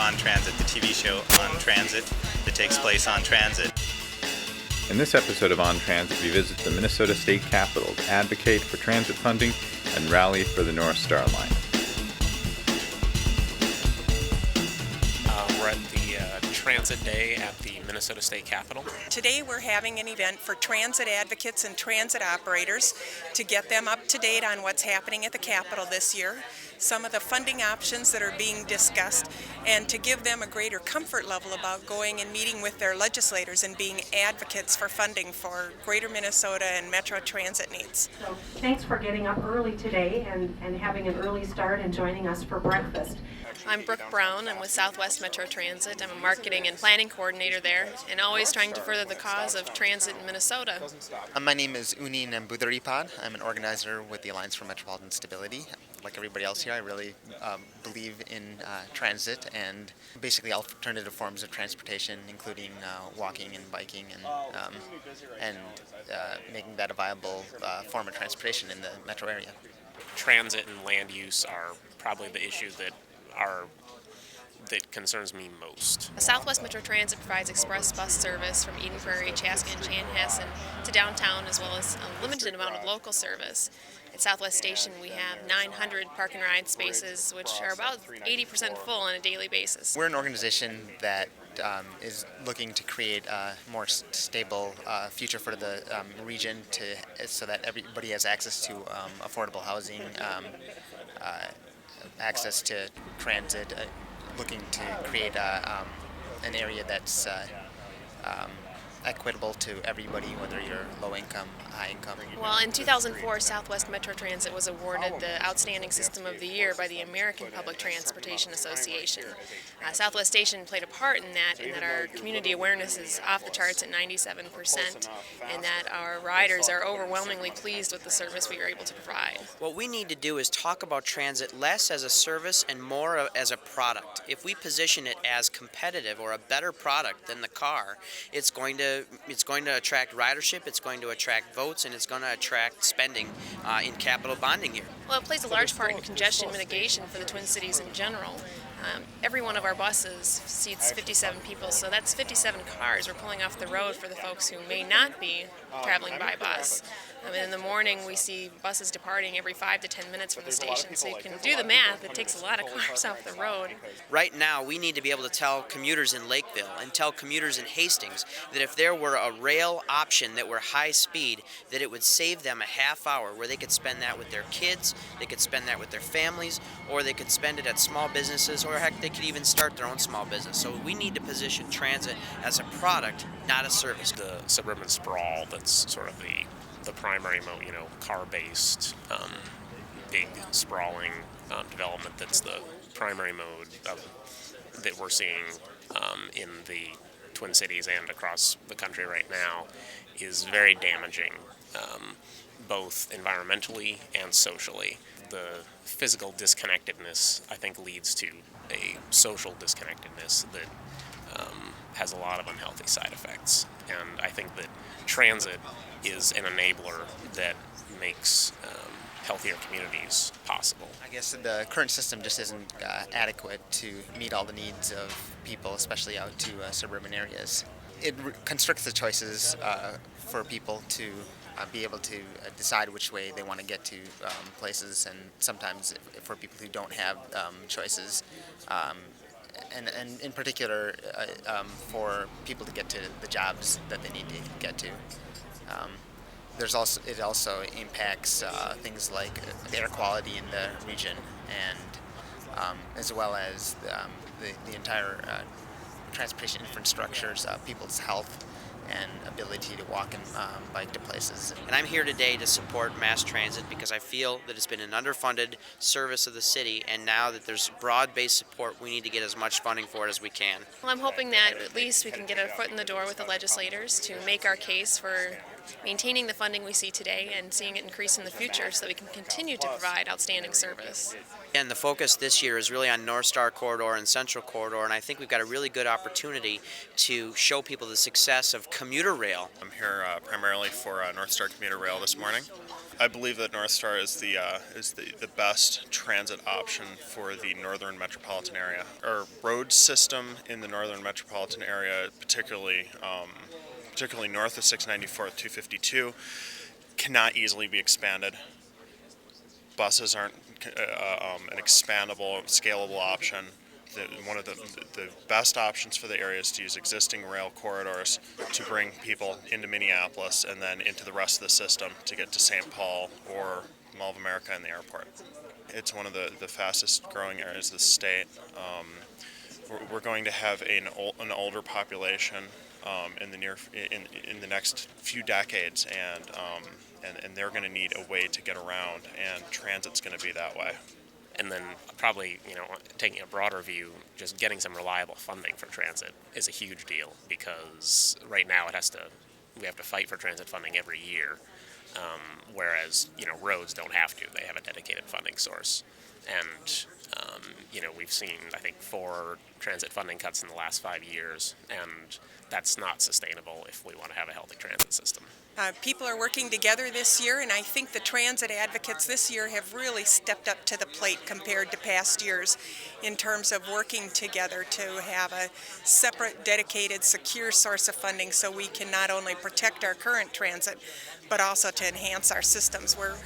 On Transit, the TV show On Transit that takes place on transit. In this episode of On Transit, we visit the Minnesota State Capitol to advocate for transit funding and rally for the North Star Line. We're at the Transit Day at the Minnesota State Capitol. Today we're having an event for transit advocates and transit operators to get them up to date on what's happening at the Capitol this year, some of the funding options that are being discussed, and to give them a greater comfort level about going and meeting with their legislators and being advocates for funding for Greater Minnesota and Metro Transit needs. So thanks for getting up early today and having an early start and joining us for breakfast. I'm Brooke Brown. I'm with Southwest Metro Transit. I'm a marketing and planning coordinator there and always trying to further the cause of transit in Minnesota. My name is Uni Nambudharipad. I'm an organizer with the Alliance for Metropolitan Stability. Like everybody else here, I really believe in transit and basically alternative forms of transportation, including walking and biking and making that a viable form of transportation in the metro area. Transit and land use are probably the issue that concerns me most. Southwest Metro Transit provides express bus service from Eden Prairie, Chaska, and Chanhassen to downtown, as well as a limited amount of local service. At Southwest Station, we have 900 park and ride spaces, which are about 80% full on a daily basis. We're an organization that is looking to create a more stable future for the region so that everybody has access to affordable housing, access to transit, looking to create an area that's equitable to everybody, whether you're low income, high income. Well, in 2004, Southwest Metro Transit was awarded the Outstanding System of the Year by the American Public Transportation Association. Southwest Station played a part in that our community awareness is off the charts at 97%, and that our riders are overwhelmingly pleased with the service we are able to provide. What we need to do is talk about transit less as a service and more as a product. If we position it as competitive or a better product than the car, it's going to attract ridership, it's going to attract votes, and it's going to attract spending in capital bonding year. Well, it plays a large part in congestion mitigation for the Twin Cities in general. Every one of our buses seats 57 people, so that's 57 cars we're pulling off the road for the folks who may not be traveling by bus. In the morning, we see buses departing every 5 to 10 minutes from the station, so you can do the math. It takes a lot of cars off the road. Right now, we need to be able to tell commuters in Lakeville and tell commuters in Hastings that if there were a rail option that were high speed, that it would save them a half hour where they could spend that with their kids, they could spend that with their families, or they could spend it at small businesses, or heck, they could even start their own small business. So we need to position transit as a product, not a service. The suburban sprawl that's sort of the primary mode, car-based, big sprawling development that's the primary mode that we're seeing in the Twin Cities and across the country right now is very damaging, both environmentally and socially. The physical disconnectedness, I think, leads to a social disconnectedness that has a lot of unhealthy side effects. And I think that transit is an enabler that makes healthier communities possible. I guess the current system just isn't adequate to meet all the needs of people, especially out to suburban areas. It constricts the choices for people to be able to decide which way they want to get to places, and sometimes for people who don't have choices, and in particular for people to get to the jobs that they need to get to. It also impacts things like air quality in the region, and as well as the entire transportation infrastructures, people's health and ability to walk and bike to places. And I'm here today to support mass transit because I feel that it's been an underfunded service of the city, and now that there's broad-based support, we need to get as much funding for it as we can. Well, I'm hoping that at least we can get a foot in the door with the legislators to make our case for maintaining the funding we see today and seeing it increase in the future so that we can continue to provide outstanding service. And the focus this year is really on North Star Corridor and Central Corridor, and I think we've got a really good opportunity to show people the success of commuter rail. I'm here primarily for North Star Commuter Rail this morning. I believe that North Star is the best transit option for the northern metropolitan area. Our road system in the northern metropolitan area, particularly north of 694th 252, cannot easily be expanded. Buses aren't an expandable, scalable option. One of the best options for the area is to use existing rail corridors to bring people into Minneapolis and then into the rest of the system to get to St. Paul or Mall of America and the airport. It's one of the fastest growing areas of the state. We're going to have an older population in the next few decades, and they're going to need a way to get around, and transit's going to be that way. And then probably, taking a broader view, just getting some reliable funding for transit is a huge deal, because right now we have to fight for transit funding every year, whereas, roads don't have to. They have a dedicated funding source. And, we've seen, I think, 4 transit funding cuts in the last 5 years, and that's not sustainable if we want to have a healthy transit system. People are working together this year, and I think the transit advocates this year have really stepped up to the plate compared to past years in terms of working together to have a separate, dedicated, secure source of funding so we can not only protect our current transit, but also to enhance our systems. We're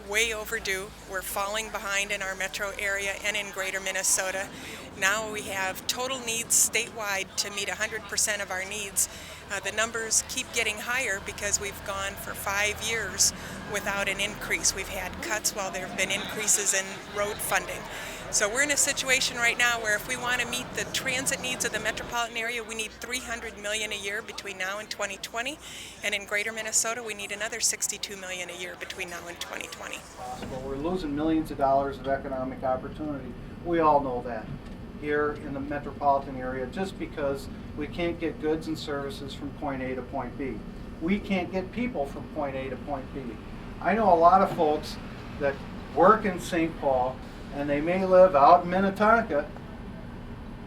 way overdue. We're falling behind in our metro area and in greater Minnesota. Now we have total needs statewide to meet 100% of our needs. The numbers keep getting higher because we've gone for 5 years without an increase. We've had cuts while there have been increases in road funding. So we're in a situation right now where if we want to meet the transit needs of the metropolitan area, we need $300 million a year between now and 2020. And in greater Minnesota, we need another $62 million a year between now and 2020. Well, we're losing millions of dollars of economic opportunity. We all know that here in the metropolitan area, just because we can't get goods and services from point A to point B. We can't get people from point A to point B. I know a lot of folks that work in St. Paul, and they may live out in Minnetonka,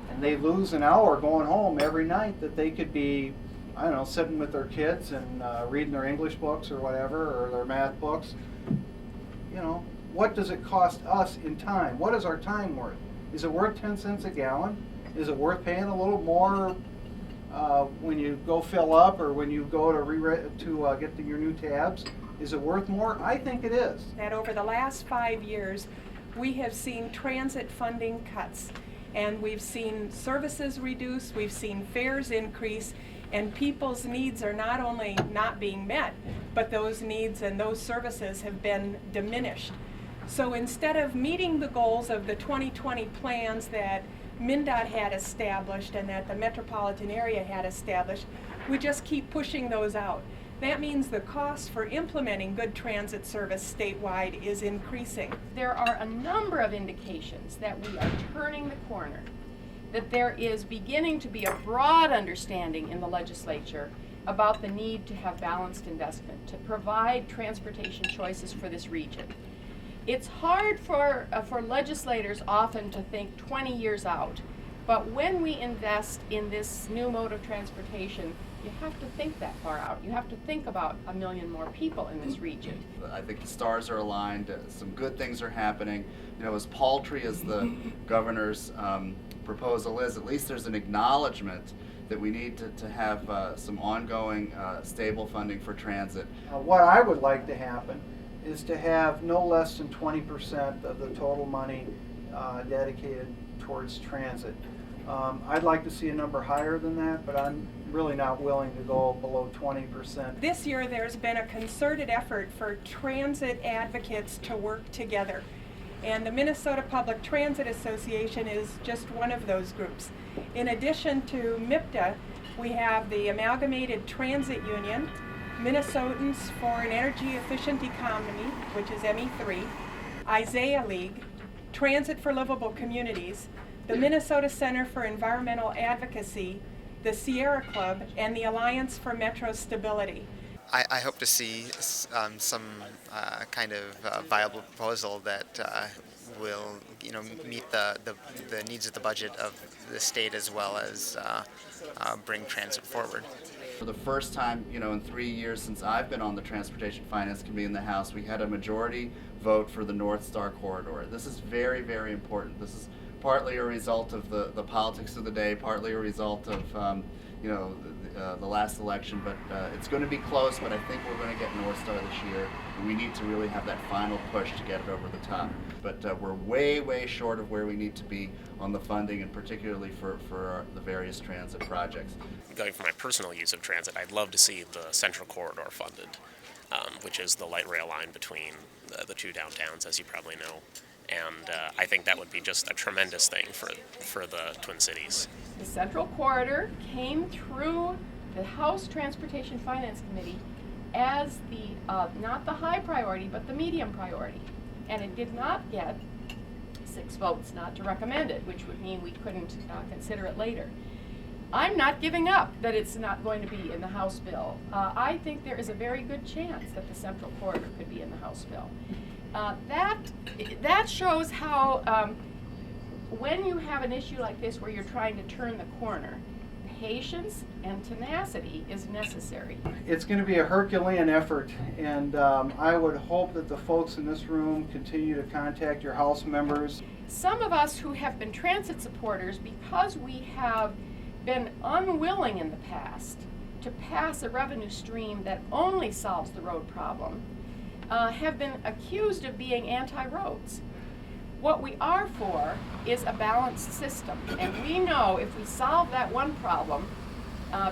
and they lose an hour going home every night that they could be, sitting with their kids and reading their English books or whatever, or their math books. What does it cost us in time? What is our time worth? Is it worth 10 cents a gallon? Is it worth paying a little more when you go fill up, or when you go to get your new tabs? Is it worth more? I think it is. That over the last 5 years, we have seen transit funding cuts, and we've seen services reduce, we've seen fares increase, and people's needs are not only not being met, but those needs and those services have been diminished. So instead of meeting the goals of the 2020 plans that MnDOT had established and that the metropolitan area had established, we just keep pushing those out. That means the cost for implementing good transit service statewide is increasing. There are a number of indications that we are turning the corner, that there is beginning to be a broad understanding in the legislature about the need to have balanced investment, to provide transportation choices for this region. It's hard for legislators often to think 20 years out, but when we invest in this new mode of transportation, you have to think that far out. You have to think about 1 million more people in this region. I think the stars are aligned. Some good things are happening. As paltry as the governor's proposal is, at least there's an acknowledgement that we need to have some ongoing stable funding for transit. What I would like to happen is to have no less than 20% of the total money dedicated towards transit. I'd like to see a number higher than that, but I'm really not willing to go below 20%. This year there's been a concerted effort for transit advocates to work together. And the Minnesota Public Transit Association is just one of those groups. In addition to MIPTA, we have the Amalgamated Transit Union, Minnesotans for an Energy Efficient Economy, which is ME3, Isaiah League, Transit for Livable Communities, the Minnesota Center for Environmental Advocacy, the Sierra Club, and the Alliance for Metro Stability. I hope to see some kind of viable proposal that will, meet the needs of the budget of the state as well as bring transit forward. For the first time, in 3 years since I've been on the Transportation Finance Committee in the House, we had a majority vote for the North Star Corridor. This is very, very important. This is partly a result of the politics of the day, partly a result of the last election, but it's going to be close, but I think we're going to get North Star this year, and we need to really have that final push to get it over the top. But we're way, way short of where we need to be on the funding, and particularly for the various transit projects. Going for my personal use of transit, I'd love to see the Central Corridor funded, which is the light rail line between the two downtowns, as you probably know. And I think that would be just a tremendous thing for the Twin Cities. The Central Corridor came through the House Transportation Finance Committee as the, not the high priority, but the medium priority. And it did not get 6 votes not to recommend it, which would mean we couldn't consider it later. I'm not giving up that it's not going to be in the House bill. I think there is a very good chance that the Central Corridor could be in the House bill. That shows how when you have an issue like this where you're trying to turn the corner, patience and tenacity is necessary. It's going to be a Herculean effort, and I would hope that the folks in this room continue to contact your House members. Some of us who have been transit supporters, because we have been unwilling in the past to pass a revenue stream that only solves the road problem, have been accused of being anti-roads. What we are for is a balanced system, and we know if we solve that one problem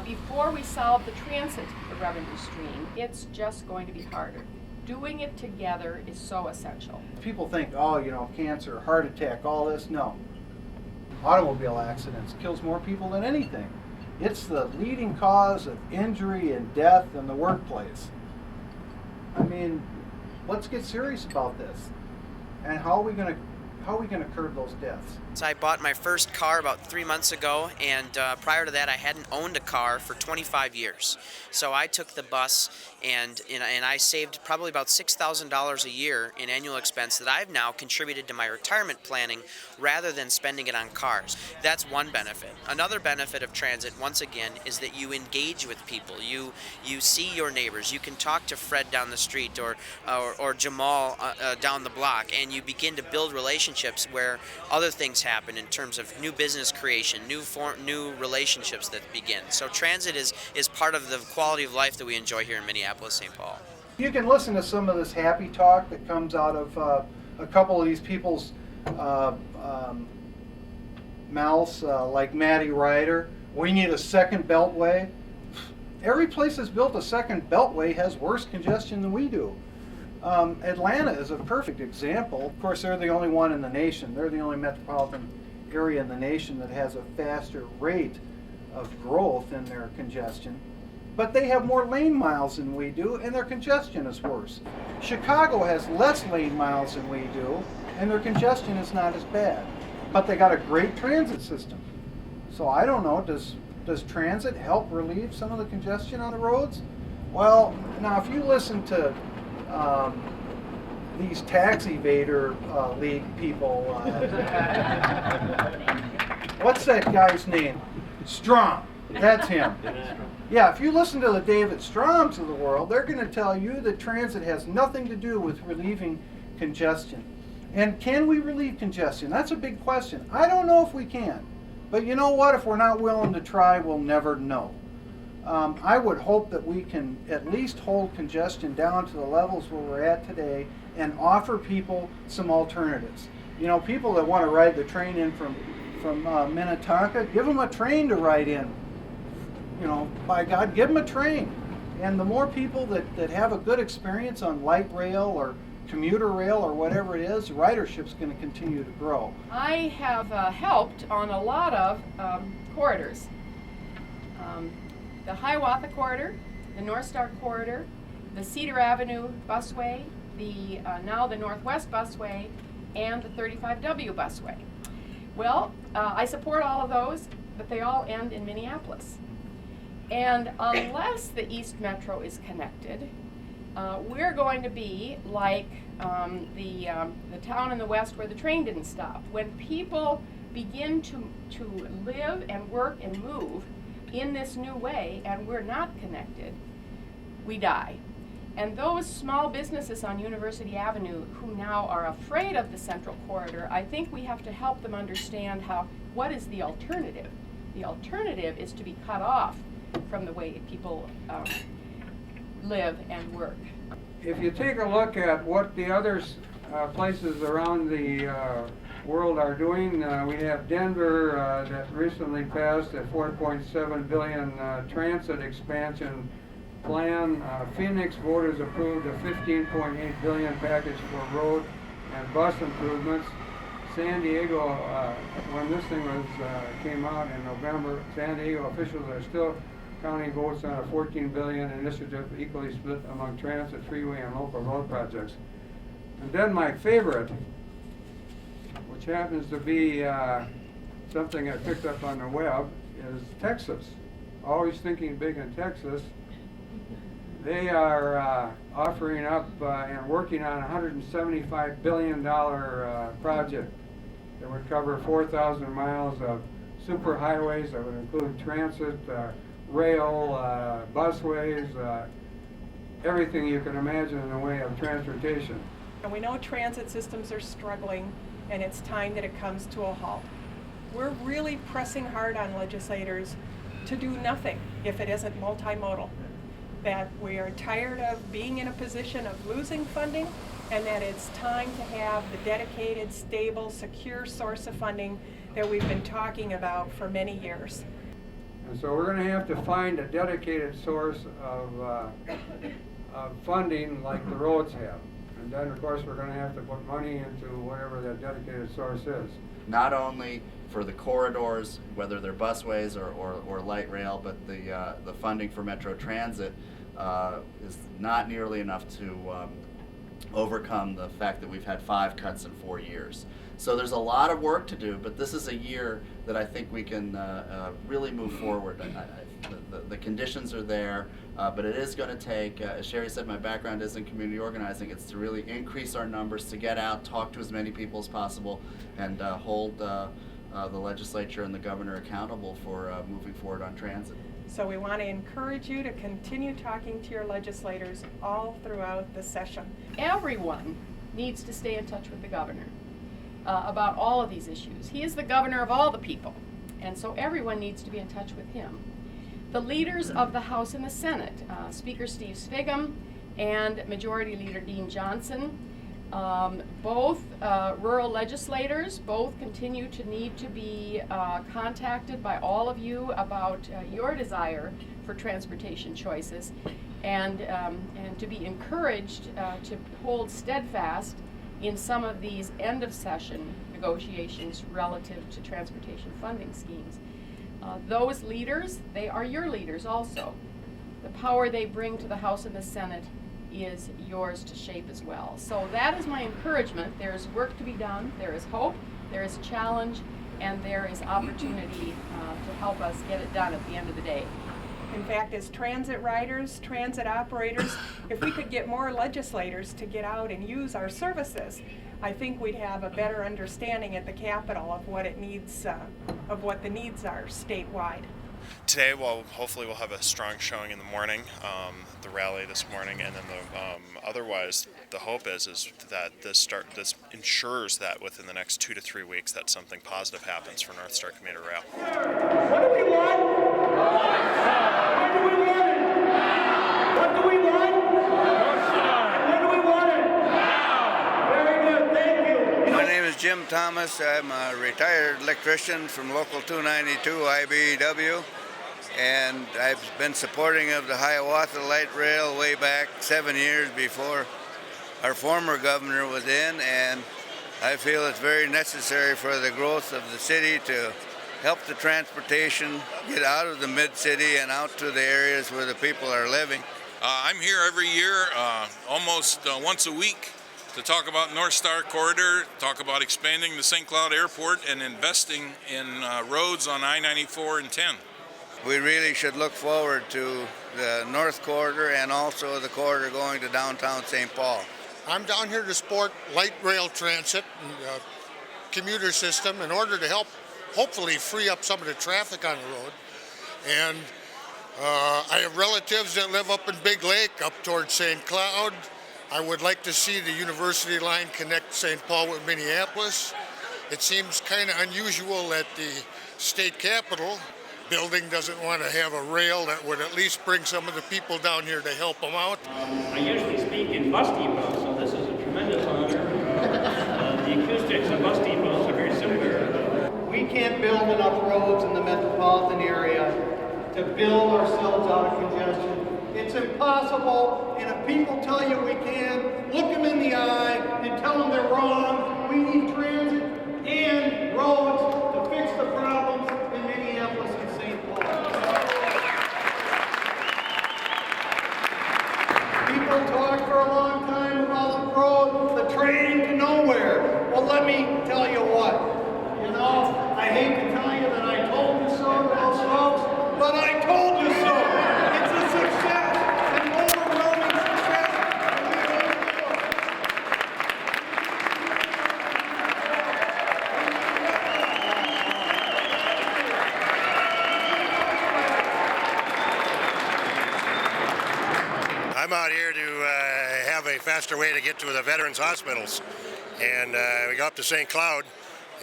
before we solve the transit revenue stream, it's just going to be harder. Doing it together is so essential. People think, cancer, heart attack, all this. No. Automobile accidents kills more people than anything. It's the leading cause of injury and death in the workplace. I mean, let's get serious about this. And how are we going to curb those deaths? So I bought my first car about 3 months ago, and prior to that I hadn't owned a car for 25 years. So I took the bus, and I saved probably about $6,000 a year in annual expense that I've now contributed to my retirement planning rather than spending it on cars. That's one benefit. Another benefit of transit, once again, is that you engage with people. You see your neighbors. You can talk to Fred down the street or Jamal down the block, and you begin to build relationships where other things happen in terms of new business creation, new relationships that begin. So transit is part of the quality of life that we enjoy here in Minneapolis, St. Paul. You can listen to some of this happy talk that comes out of a couple of these people's mouths, like Maddie Ryder. We need a second beltway. Every place that's built a second beltway has worse congestion than we do. Atlanta is a perfect example. Of course, they're the only one in the nation. They're the only metropolitan area in the nation that has a faster rate of growth in their congestion. But they have more lane miles than we do, and their congestion is worse. Chicago has less lane miles than we do, and their congestion is not as bad. But they got a great transit system. So I don't know, does transit help relieve some of the congestion on the roads? Well, now if you listen to these tax evader league people. What's that guy's name? Strom. That's him. Yeah, if you listen to the David Stroms of the world, they're going to tell you that transit has nothing to do with relieving congestion. And can we relieve congestion? That's a big question. I don't know if we can. But you know what? If we're not willing to try, we'll never know. I would hope that we can at least hold congestion down to the levels where we're at today and offer people some alternatives. People that want to ride the train in from Minnetonka, give them a train to ride in. By God, give them a train. And the more people that have a good experience on light rail or commuter rail or whatever it is, ridership's going to continue to grow. I have helped on a lot of corridors. The Hiawatha Corridor, the North Star Corridor, the Cedar Avenue Busway, now the Northwest Busway, and the 35W Busway. Well, I support all of those, but they all end in Minneapolis. And unless the East Metro is connected, we're going to be like the town in the West where the train didn't stop. When people begin to live and work and move in this new way and we're not connected, we die. And those small businesses on University Avenue who now are afraid of the Central Corridor, I think we have to help them understand what is the alternative. The alternative is to be cut off from the way people live and work. If you take a look at what the other places around the world are doing, we have Denver that recently passed a $4.7 billion transit expansion plan. Phoenix voters approved a $15.8 billion package for road and bus improvements. San Diego, when this thing came out in November, San Diego officials are still counting votes on a $14 billion initiative equally split among transit, freeway, and local road projects. And then my favorite, which happens to be something I picked up on the web, is Texas. Always thinking big in Texas. They are offering up and working on a $175 billion project that would cover 4,000 miles of superhighways that would include transit, rail, busways, everything you can imagine in the way of transportation. And we know transit systems are struggling, and it's time that it comes to a halt. We're really pressing hard on legislators to do nothing if it isn't multimodal. That we are tired of being in a position of losing funding, and that it's time to have the dedicated, stable, secure source of funding that we've been talking about for many years. And so we're going to have to find a dedicated source of funding like the roads have. And then, of course, we're going to have to put money into whatever that dedicated source is. Not only for the corridors, whether they're busways or light rail, but the funding for Metro Transit is not nearly enough to overcome the fact that we've had 5 cuts in 4 years. So there's a lot of work to do, but this is a year that I think we can really move forward. The conditions are there, but it is going to take, as Sherry said, my background is in community organizing. It's to really increase our numbers, to get out, talk to as many people as possible, and hold the legislature and the governor accountable for moving forward on transit. So we want to encourage you to continue talking to your legislators all throughout the session. Everyone needs to stay in touch with the governor about all of these issues. He is the governor of all the people, and so everyone needs to be in touch with him. The leaders of the House and the Senate, Speaker Steve Sviggum and Majority Leader Dean Johnson, both rural legislators, both continue to need to be contacted by all of you about your desire for transportation choices, and to be encouraged to hold steadfast in some of these end of session negotiations relative to transportation funding schemes. Those leaders, they are your leaders also. The power they bring to the House and the Senate is yours to shape as well. So that is my encouragement. There is work to be done, there is hope, there is challenge, and there is opportunity to help us get it done at the end of the day. In fact, as transit riders, transit operators, if we could get more legislators to get out and use our services, I think we'd have a better understanding at the Capitol of what it needs, of what the needs are statewide. Today, well, hopefully we'll have a strong showing in the morning, the rally this morning, and then otherwise the hope is that this ensures that within the next 2 to 3 weeks that something positive happens for North Star Commuter Rail. What do we want? When do we want it? What do we want? When do we want it? Now. Very good, thank you. My name is Jim Thomas. I'm a retired electrician from Local 292 IBEW, and I've been supporting of the Hiawatha Light Rail way back 7 years before our former governor was in, and I feel it's very necessary for the growth of the city to help the transportation get out of the mid-city and out to the areas where the people are living. I'm here every year, almost once a week, to talk about North Star Corridor, talk about expanding the St. Cloud Airport and investing in roads on I-94 and 10. we really should look forward to the North Corridor and also the corridor going to downtown St. Paul. I'm down here to support light rail transit and commuter system in order to help hopefully free up some of the traffic on the road. And I have relatives that live up in Big Lake, up towards St. Cloud. I would like to see the University line connect St. Paul with Minneapolis. It seems kind of unusual that the state capitol building doesn't want to have a rail that would at least bring some of the people down here to help them out. I usually speak in bus depots, so this is a tremendous honor. The acoustics of bus depots are very similar. We can't build enough roads in the metropolitan area to build ourselves out of congestion. It's impossible, and if people tell you we can, look them in the eye and tell them they're wrong. We need transit and roads to fix the problems in Minneapolis and St. Paul. People talk for a long time about the road, the train to nowhere. Well, let me tell you what. You know, I hate to tell you that I told you so to those folks, but I told you so. It's a success, an overwhelming success. I'm out here to have a faster way to get to the veterans hospitals, and we go up to St. Cloud,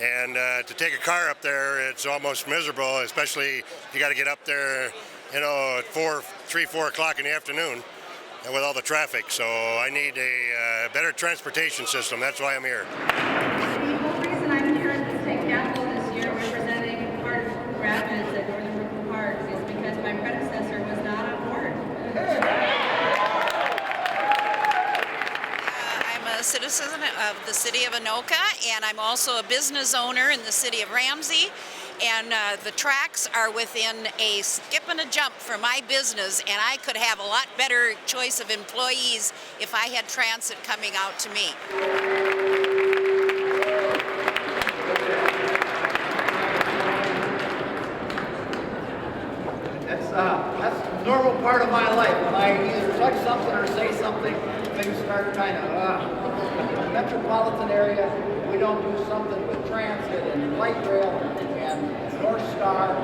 and to take a car up there, it's almost miserable, especially if you got to get up there, you know, at 3, 4 o'clock in the afternoon, and with all the traffic. So I need a better transportation system. That's why I'm here. The whole reason I'm here at the state capitol this year representing Park Rapids at Northern Brooklyn Parks is because my predecessor was not on board. I'm a citizen of the city of Anoka, and I'm also a business owner in the city of Ramsey. And the tracks are within a skip and a jump for my business, and I could have a lot better choice of employees if I had transit coming out to me. That's a normal part of my life. When I either touch something or say something, things start kind of, the metropolitan area, we don't do something with transit and light rail and North Star.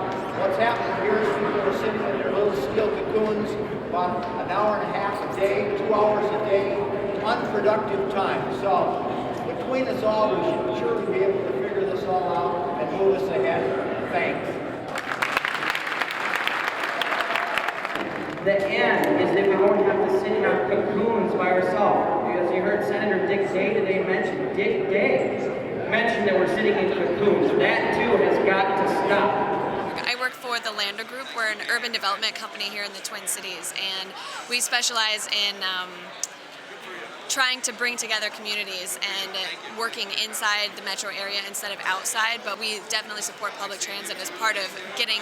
What's happening here is people are sitting in their little steel cocoons about an hour and a half a day, 2 hours a day, unproductive time. So between us all, we should surely be able to figure this all out and move us ahead. Thanks. The end is that we won't have to sit in our cocoons by ourselves. Because you heard Senator Dick Day today mention that we're sitting in cocoons. That too has got to stop. I work for the Lander Group. We're an urban development company here in the Twin Cities, and we specialize in trying to bring together communities and working inside the metro area instead of outside, but we definitely support public transit as part of getting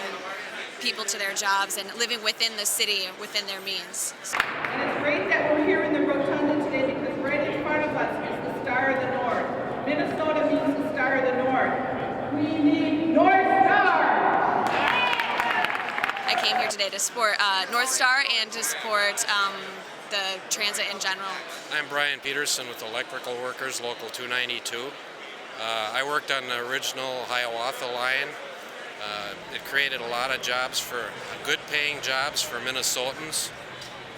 people to their jobs and living within the city, within their means. And it's great that we're here in the Rotunda today because right in front of us is the Star of the North. Minnesota means the Star of the North. We need North Star! I came here today to support North Star and to support the transit in general. I'm Brian Peterson with Electrical Workers Local 292. I worked on the original Hiawatha line. It created a lot of jobs, good paying jobs for Minnesotans,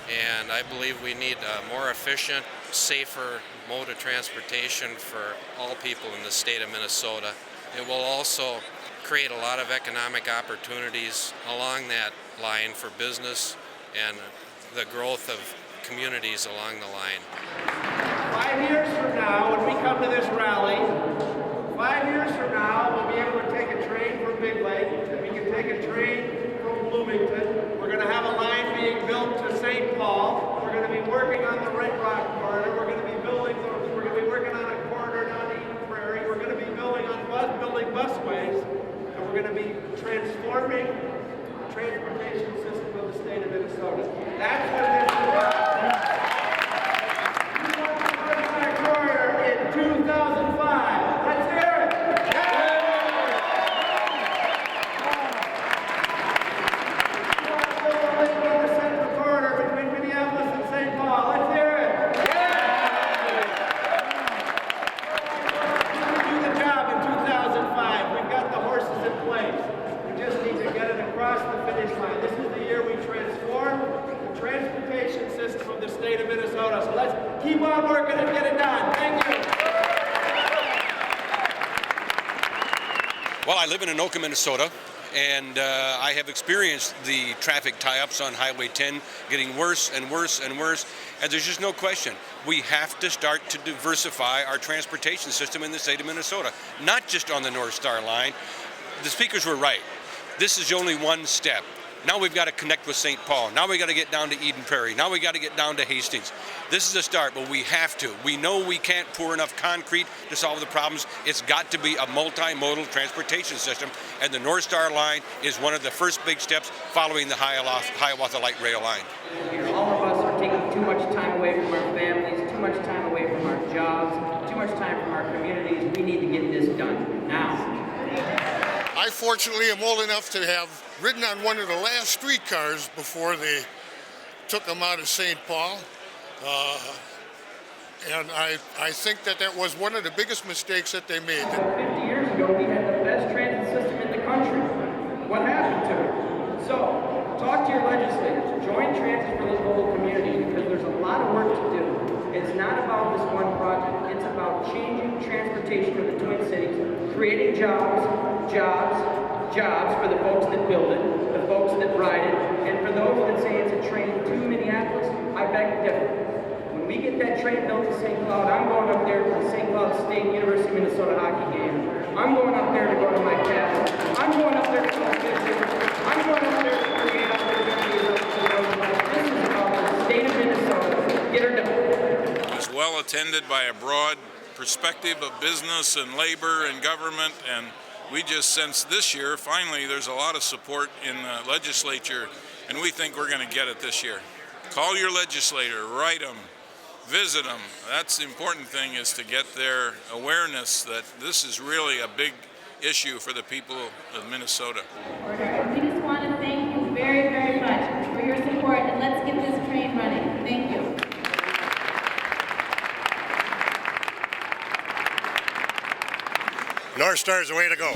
and I believe we need a more efficient, safer mode of transportation for all people in the state of Minnesota. It will also create a lot of economic opportunities along that line for business and the growth of communities along the line. 5 years from now, when we come to this rally, 5 years from now, we'll be able to take a train from Big Lake, and we can take a train from Bloomington. We're going to have a line being built to St. Paul. We're going to be working on the Red Rock corridor. We're going to be working on a corridor down to Eden Prairie. We're going to be building busways, and we're going to be transforming the transportation system of the state of Minnesota. That's what this is about. We want the Red Rock corridor in 2005. Let's hear it. keep on working and get it done. Thank you. Well, I live in Anoka, Minnesota, and I have experienced the traffic tie-ups on Highway 10 getting worse and worse and worse, and there's just no question. We have to start to diversify our transportation system in the state of Minnesota, not just on the North Star line. The speakers were right. This is only one step. Now we've got to connect with St. Paul. Now we've got to get down to Eden Prairie. Now we've got to get down to Hastings. This is a start, but we have to. We know we can't pour enough concrete to solve the problems. It's got to be a multimodal transportation system, and the North Star line is one of the first big steps following the Hiawatha Light Rail line. All of us are taking too much time away from our families, too much time away from our jobs, too much time from our communities. We need to get this done now. I fortunately am old enough to have ridden on one of the last streetcars before they took them out of St. Paul. And I think that was one of the biggest mistakes that they made. 50 years ago, we had the best transit system in the country. What happened to it? So, talk to your legislators. Join Transit for those local communities because there's a lot of work to do. It's not about this one project. It's about changing transportation for the Twin Cities, creating jobs for the folks that build it, the folks that ride it, and for those that say it's a train to Minneapolis, I beg to differ. When we get that train built to St. Cloud, I'm going up there to the St. Cloud State University of Minnesota hockey game. I'm going up there to go to my cabin. I'm going up there to go visit. I'm going up there to create opportunities. This is about the state of Minnesota. Get her done. It was well attended by a broad perspective of business and labor and government, and we just sensed this year, finally, there's a lot of support in the legislature, and we think we're going to get it this year. Call your legislator, write them, visit them. That's the important thing, is to get their awareness that this is really a big issue for the people of Minnesota. We just want to thank you very, very much for your support, and let's get this train running. Thank you. North Star is the way to go.